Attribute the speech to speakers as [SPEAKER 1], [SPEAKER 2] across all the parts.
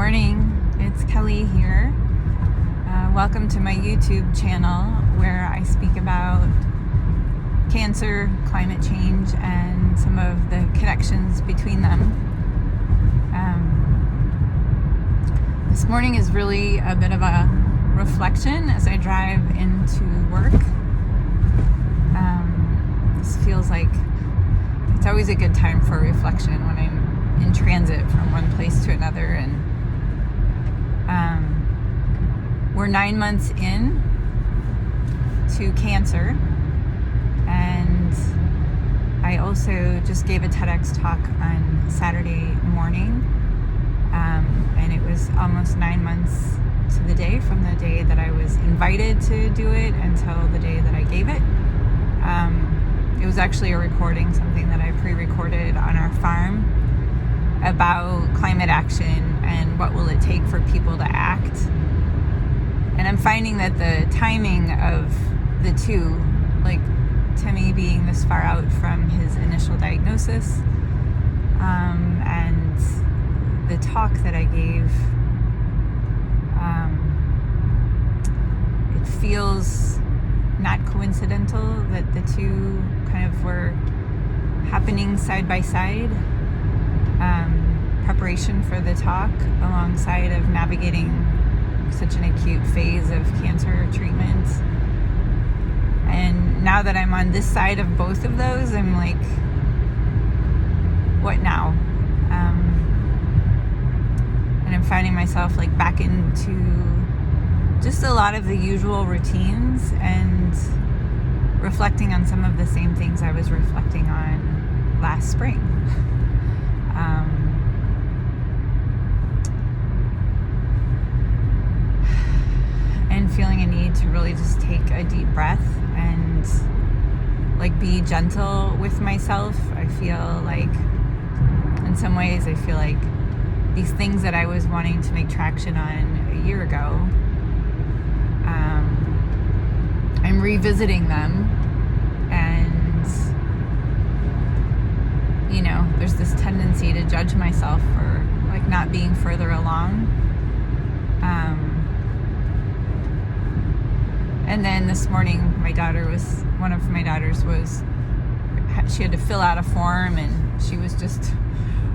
[SPEAKER 1] morning, it's Kelly here. Welcome to my YouTube channel where I speak about cancer, climate change, and some of the connections between them. This morning is really a bit of a reflection as I drive into work. This feels like it's always a good time for reflection when I'm in transit from one place to another, and we're 9 months in to cancer, and I also just gave a TEDx talk on Saturday morning, and it was almost 9 months to the day from the day that I was invited to do it until the day that I gave it. It was actually a recording, something that I pre-recorded on our farm about climate action and what will it take for people to act. And I'm finding that the timing of the two, like Timmy being this far out from his initial diagnosis, and the talk that I gave, it feels not coincidental that the two kind of were happening side by side. Preparation for the talk alongside of navigating such an acute phase of cancer treatment. And now that I'm on this side of both of those, I'm like, what now? And I'm finding myself like back into just a lot of the usual routines and reflecting on some of the same things I was reflecting on last spring. And feeling a need to really just take a deep breath and like be gentle with myself. I feel like in some ways I feel like these things that I was wanting to make traction on a year ago, I'm revisiting them, and you know, there's this tendency to judge myself for like not being further along. And then this morning, one of my daughters she had to fill out a form, and she was just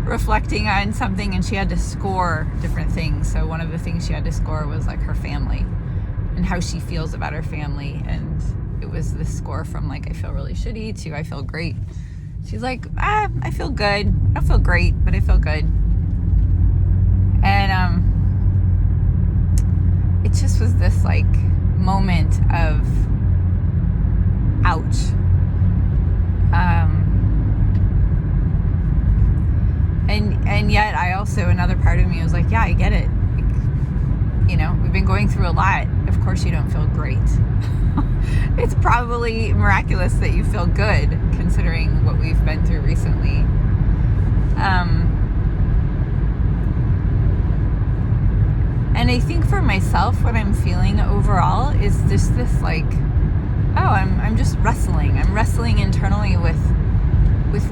[SPEAKER 1] reflecting on something, and she had to score different things. So one of the things she had to score was like her family and how she feels about her family. And it was this score from like, I feel really shitty to I feel great. She's like, I feel good. I don't feel great, but I feel good. And it just was this like moment of ouch. And yet I also, another part of me was like, yeah, I get it. Like, you know, we've been going through a lot. Of course you don't feel great. It's probably miraculous that you feel good considering what we've been through recently. And I think for myself, what I'm feeling overall is just this like, I'm just wrestling. I'm wrestling internally with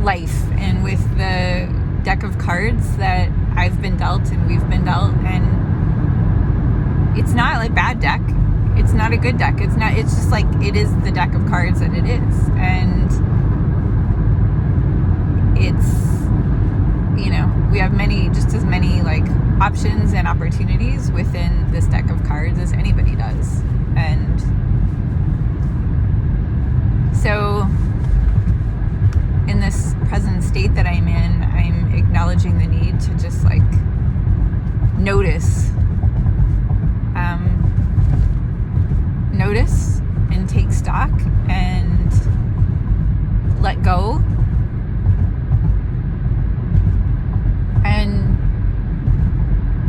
[SPEAKER 1] life and with the deck of cards that I've been dealt and we've been dealt. And it's not like bad deck. It's not a good deck. It's just like, it is the deck of cards that it is. And it's, you know, we have just as many like options and opportunities within this deck of cards as anybody does. And so in this present state that I'm in, I'm acknowledging the need to just like notice and take stock and let go. And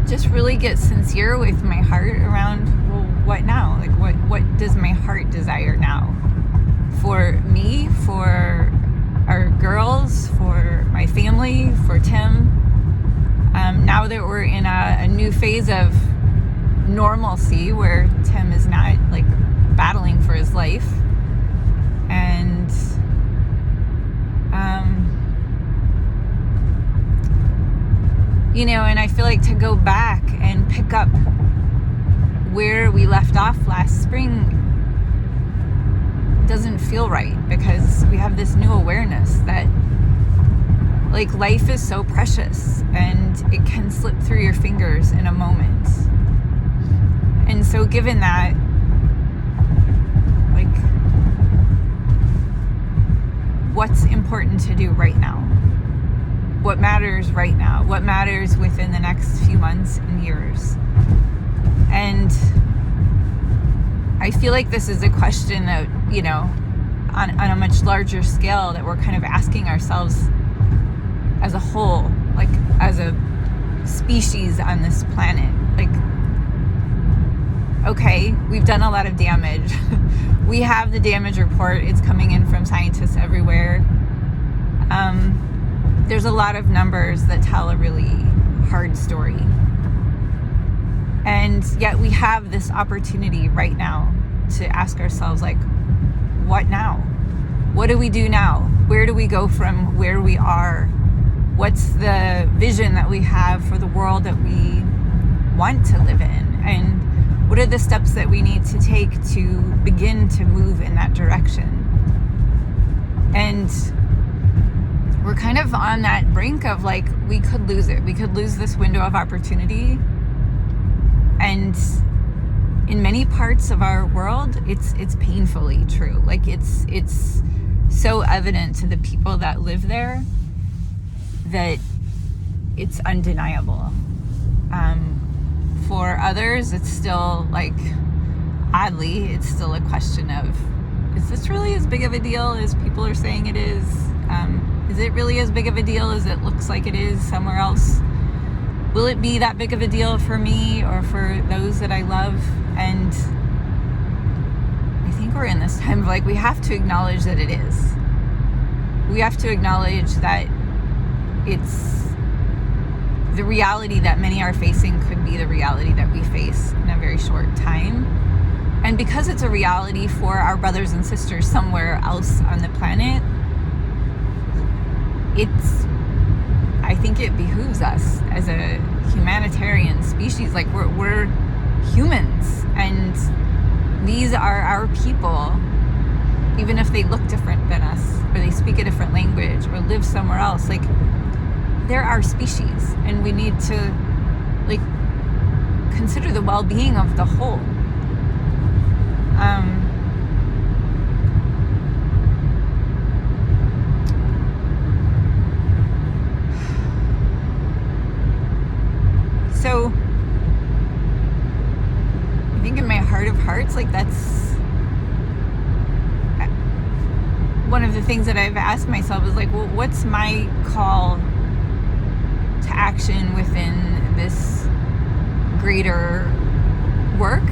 [SPEAKER 1] just really get sincere with my heart around, well, what now? Like, what does my heart desire now? For me, for our girls, for my family, for Tim. Now that we're in a new phase of normalcy where Tim is not like battling for his life, and And I feel like to go back and pick up where we left off last spring doesn't feel right, because we have this new awareness that like life is so precious and it can slip through your fingers in a moment. And so given that, like, what's important to do right now? What matters right now? What matters within the next few months and years? And I feel like this is a question that, on a much larger scale, that we're kind of asking ourselves as a whole, like as a species on this planet. Like, okay, we've done a lot of damage. We have the damage report. It's coming in from scientists everywhere. There's a lot of numbers that tell a really hard story. And yet we have this opportunity right now to ask ourselves, like, what now? What do we do now? Where do we go from where we are? What's the vision that we have for the world that we want to live in? And what are the steps that we need to take to begin to move in that direction? And we're kind of on that brink of, like, we could lose it. We could lose this window of opportunity. And in many parts of our world, it's painfully true. Like, it's so evident to the people that live there that it's undeniable. For others, it's still, like, oddly, it's still a question of, is this really as big of a deal as people are saying it is? Is it really as big of a deal as it looks like it is somewhere else? Will it be that big of a deal for me or for those that I love? And I think we're in this time of, like, we have to acknowledge that it is. We have to acknowledge that it's the reality that many are facing could be the reality that we face in a very short time. And because it's a reality for our brothers and sisters somewhere else on the planet, I think it behooves us as a humanitarian species. Like, we're humans, and these are our people, even if they look different than us, or they speak a different language, or live somewhere else. Like, they're our species, and we need to, like, consider the well-being of the whole. So I think in my heart of hearts, like, that's one of the things that I've asked myself is, like, well, what's my call to action within this greater work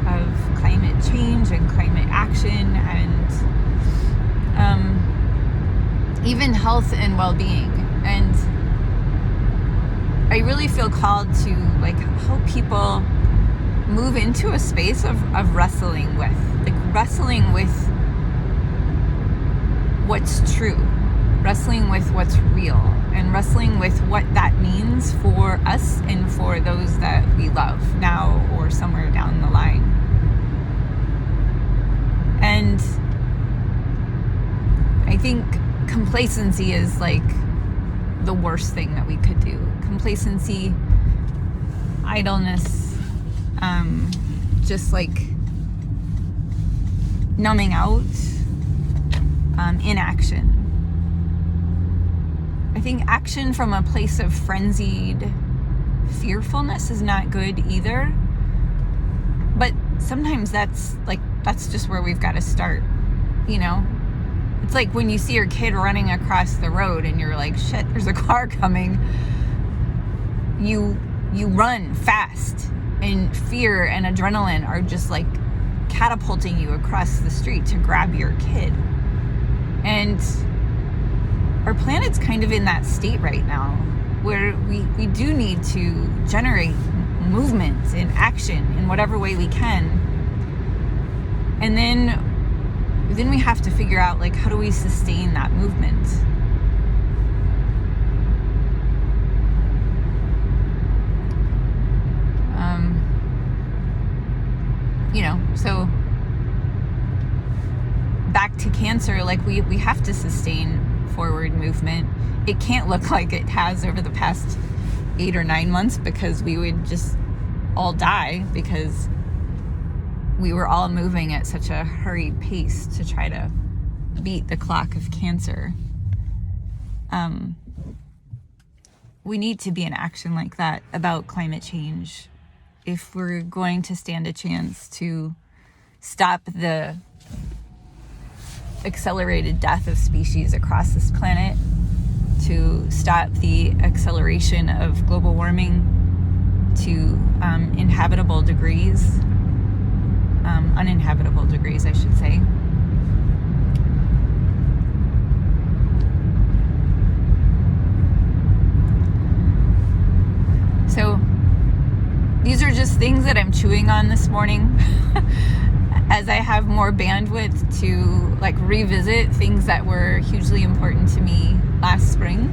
[SPEAKER 1] of climate change and climate action and even health and well-being. And I really feel called to, like, help people move into a space of wrestling with what's true, wrestling with what's real, and wrestling with what that means for us and for those that we love now or somewhere down the line. And I think complacency is, like, the worst thing that we could do. Complacency, idleness, just, like, numbing out, inaction. I think action from a place of frenzied fearfulness is not good either. But sometimes that's just where we've got to start, It's like when you see your kid running across the road and you're like, shit, there's a car coming. You run fast, and fear and adrenaline are just, like, catapulting you across the street to grab your kid. And our planet's kind of in that state right now where we do need to generate movement and action in whatever way we can. And then we have to figure out, like, how do we sustain that movement? Cancer, like we have to sustain forward movement. It can't look like it has over the past 8 or 9 months, because we would just all die, because we were all moving at such a hurried pace to try to beat the clock of Cancer. We need to be in action like that about climate change if we're going to stand a chance to stop the accelerated death of species across this planet, to stop the acceleration of global warming to uninhabitable degrees, I should say. So these are just things that I'm chewing on this morning as I have more bandwidth to like revisit things that were hugely important to me last spring,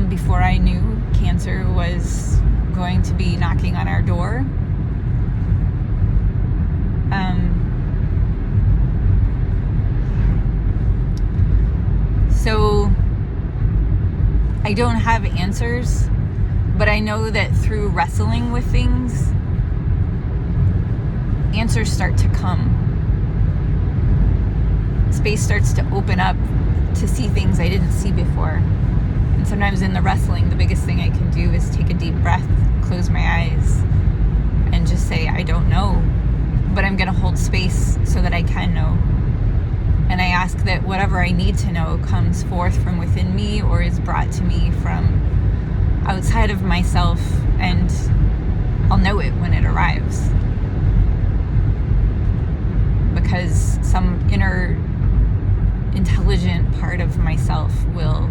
[SPEAKER 1] before I knew Cancer was going to be knocking on our door. So I don't have answers, but I know that through wrestling with things, answers start to come. Space starts to open up to see things I didn't see before. And sometimes in the wrestling, the biggest thing I can do is take a deep breath, close my eyes, and just say, I don't know, but I'm going to hold space so that I can know. And I ask that whatever I need to know comes forth from within me or is brought to me from outside of myself, and I'll know it when it arrives. Because some inner intelligent part of myself will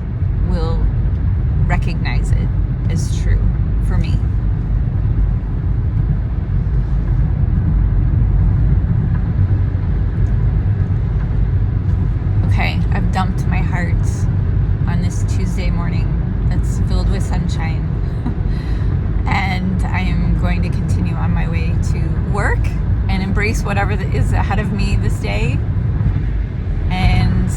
[SPEAKER 1] recognize it as true for me. Okay, I've dumped my heart on this Tuesday morning that's filled with sunshine. And I am going to continue on my way to work and embrace whatever is ahead of me this day, and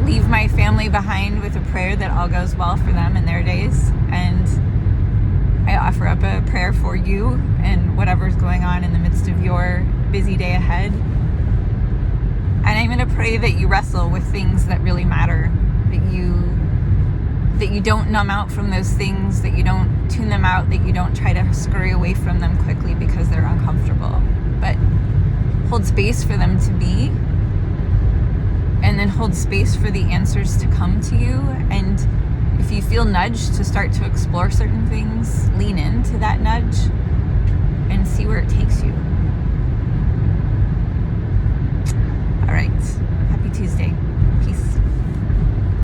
[SPEAKER 1] leave my family behind with a prayer that all goes well for them in their days. And I offer up a prayer for you and whatever's going on in the midst of your busy day ahead. And I'm going to pray that you wrestle with things that really matter, that you don't numb out from those things, that you don't tune them out, that you don't try to scurry away from them quickly because they're uncomfortable, but hold space for them to be, and then hold space for the answers to come to you. And if you feel nudged to start to explore certain things, lean into that nudge and see where it takes you.